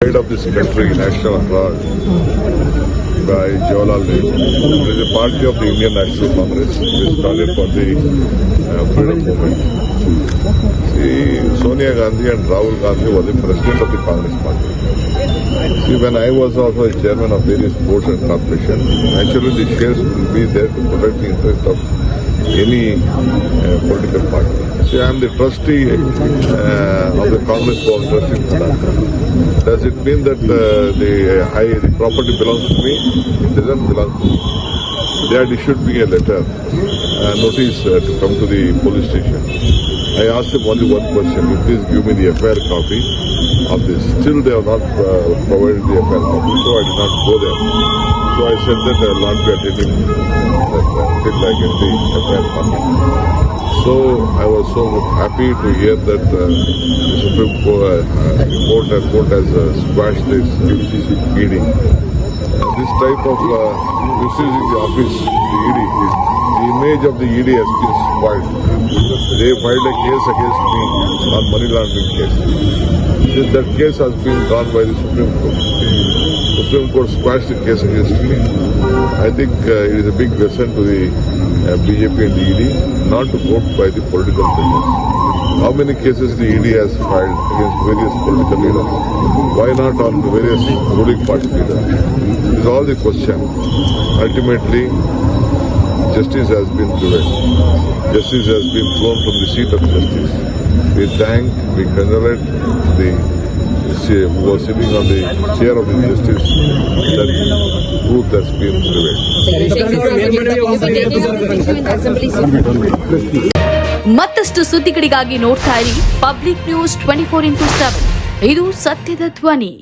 Head of this country, national fraud by Jawaharlal Nehru. It is a party of the Indian National Congress. It is started for the freedom movement. See, Sonia Gandhi and Rahul Gandhi were the president of the Congress party. See, when I was also a chairman of various boards and corporations, actually the shares will be there to protect the interest of any political party. See, I am the trustee of the Congress board trustee for that. Does it mean that the property belongs to me? It doesn't belong to me. They had issued me a letter, notice to come to the police station. I asked them only one question: you please give me the FIR copy of this. Still they have not provided the FIR copy, so I did not go there. So I said that I will not be attending until I get the FIR copy. So I was so happy to hear that the Supreme Court has squashed this ED. This type of misusing the office, the ED, the image of the ED has been spoiled. They filed a case against me on money laundering case. That case has been gone by the Supreme Court. Supreme Court squashed the case against me. I think it is a big lesson to the BJP and the ED not to vote by the political leaders. How many cases the ED has filed against various political leaders? Why not on the various ruling party leaders? This is all the question. Ultimately, justice has been prevailed. Justice has been thrown from the seat of justice. We congratulate who was sitting on the chair of the justice, that truth has been prevailed. ಮತ್ತಷ್ಟು ಸುದ್ದಿಗಳಿಗಾಗಿ ನೋಡ್ತಾ ಇರಿ public news 24x7. ಇದು ಸತ್ಯದ ಧ್ವನಿ.